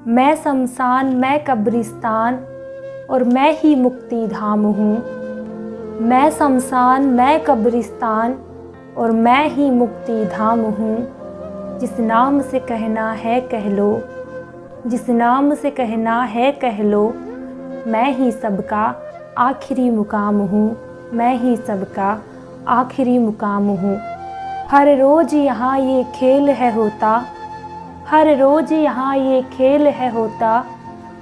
मैं शमशान मैं कब्रिस्तान और मैं ही मुक्ति धाम हूँ। मैं शमशान मैं कब्रिस्तान और मैं ही मुक्ति धाम हूँ। जिस नाम से कहना है कह लो, जिस नाम से कहना है कह लो, मैं ही सबका आखिरी मुकाम हूँ, मैं ही सबका आखिरी मुकाम हूँ। हर रोज़ यहाँ ये खेल है होता, हर रोज़ यहाँ ये खेल है होता।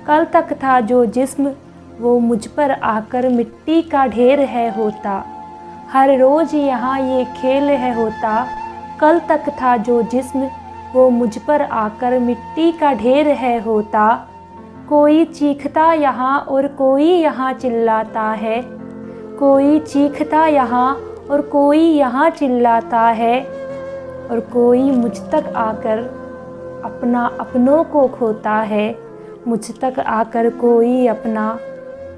कल तक था जो जिस्म वो मुझ पर आकर मिट्टी का ढेर है होता। हर रोज़ यहाँ ये खेल है होता, कल तक था जो जिस्म वो मुझ पर आकर मिट्टी का ढेर है होता। कोई चीखता यहाँ और कोई यहाँ चिल्लाता है, कोई चीखता यहाँ और कोई यहाँ चिल्लाता है। और कोई मुझ तक आकर अपना अपनों को खोता है, मुझ तक आकर कोई अपना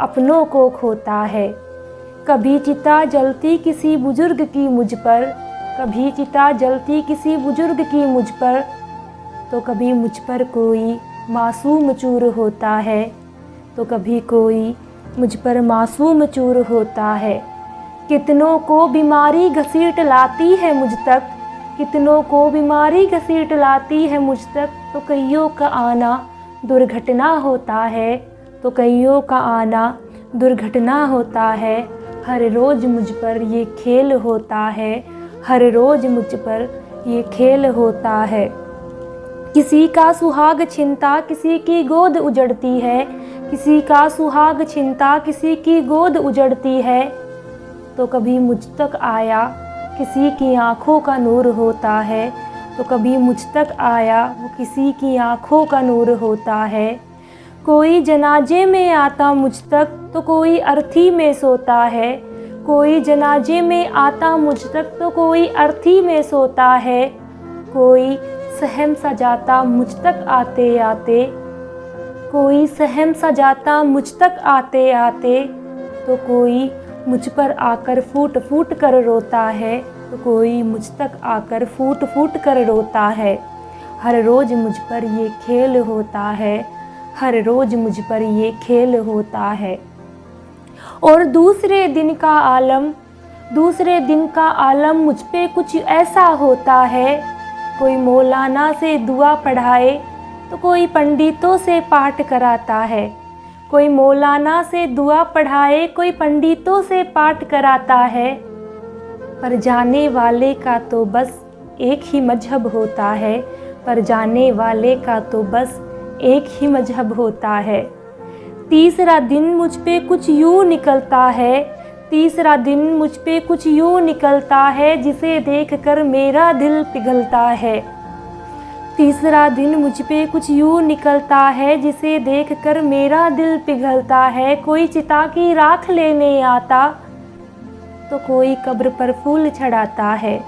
अपनों को खोता है। कभी चिता जलती किसी बुजुर्ग की मुझ पर, कभी चिता जलती किसी बुजुर्ग की मुझ पर, तो कभी मुझ पर कोई मासूम चूर होता है, तो कभी कोई मुझ पर मासूम चूर होता है। कितनों को बीमारी घसीट लाती है मुझ तक, कितनों को बीमारी घसीट लाती है मुझ तक, तो कईयों का आना दुर्घटना होता है, तो कईयों का आना दुर्घटना होता है। हर रोज़ मुझ पर ये खेल होता है, हर रोज़ मुझ पर ये खेल होता है। किसी का सुहाग छिनता किसी की गोद उजड़ती है, किसी का सुहाग छिनता किसी की गोद उजड़ती है, तो कभी मुझ तक आया किसी की आँखों का नूर होता है, तो कभी मुझ तक आया वो किसी की आँखों का नूर होता है। कोई जनाजे में आता मुझ तक तो कोई अर्थी में सोता है, कोई जनाजे में आता मुझ तक तो कोई अर्थी में सोता है। कोई सहम सजाता मुझ तक आते आते, कोई सहम सजाता मुझ तक आते आते, तो कोई मुझ पर आकर फूट फूट कर रोता है, तो कोई मुझ तक आकर फूट फूट कर रोता है। हर रोज़ मुझ पर ये खेल होता है, हर रोज़ मुझ पर ये खेल होता है। और दूसरे दिन का आलम, दूसरे दिन का आलम मुझ पे कुछ ऐसा होता है। कोई मौलाना से दुआ पढ़ाए तो कोई पंडितों से पाठ कराता है, कोई मौलाना से दुआ पढ़ाए कोई पंडितों से पाठ कराता है। पर जाने वाले का तो बस एक ही मजहब होता है, पर जाने वाले का तो बस एक ही मजहब होता है। तीसरा दिन मुझ पे कुछ यूँ निकलता है, तीसरा दिन मुझ पे कुछ यूँ निकलता है, जिसे देखकर मेरा दिल पिघलता है। तीसरा दिन मुझ पे कुछ यूँ निकलता है, जिसे देखकर मेरा दिल पिघलता है। कोई चिता की राख लेने आता तो कोई कब्र पर फूल चढ़ाता है,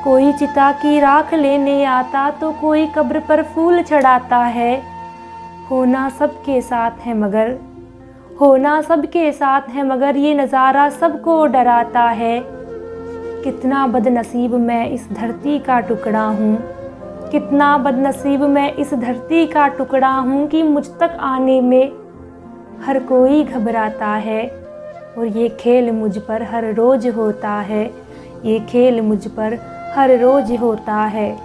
कोई चिता की राख लेने आता तो कोई कब्र पर फूल चढ़ाता है। होना सबके साथ है मगर, होना सबके साथ है मगर ये नज़ारा सबको डराता है। कितना बदनसीब मैं इस धरती का टुकड़ा हूँ, कितना बदनसीब मैं इस धरती का टुकड़ा हूँ कि मुझ तक आने में हर कोई घबराता है। और ये खेल मुझ पर हर रोज़ होता है, ये खेल मुझ पर हर रोज़ होता है।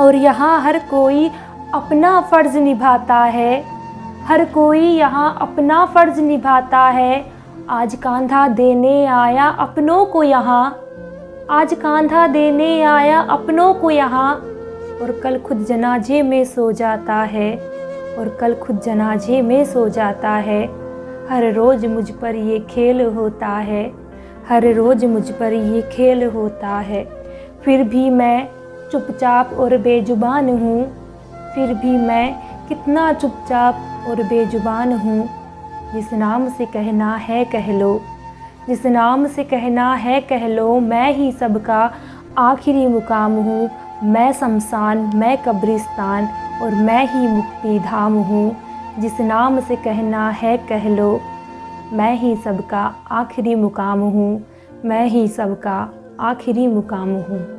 और यहाँ हर कोई अपना फ़र्ज़ निभाता है, हर कोई यहाँ अपना फ़र्ज़ निभाता है। आज कांधा देने आया अपनों को यहाँ, आज कांधा देने आया अपनों को यहाँ, और कल खुद जनाजे में सो जाता है, और कल खुद जनाजे में सो जाता है। हर रोज़ मुझ पर ये खेल होता है, हर रोज़ मुझ पर ये खेल होता है। फिर भी मैं चुपचाप और बेजुबान हूँ, फिर भी मैं कितना चुपचाप और बेजुबान हूँ। जिस नाम से कहना है कह लो, जिस नाम से कहना है कह लो, मैं ही सबका आखिरी मुकाम हूँ। मैं शमशान मैं कब्रिस्तान और मैं ही मुक्ति धाम हूँ। जिस नाम से कहना है कह लो, मैं ही सबका आखिरी मुकाम हूँ, मैं ही सबका आखिरी मुकाम हूँ।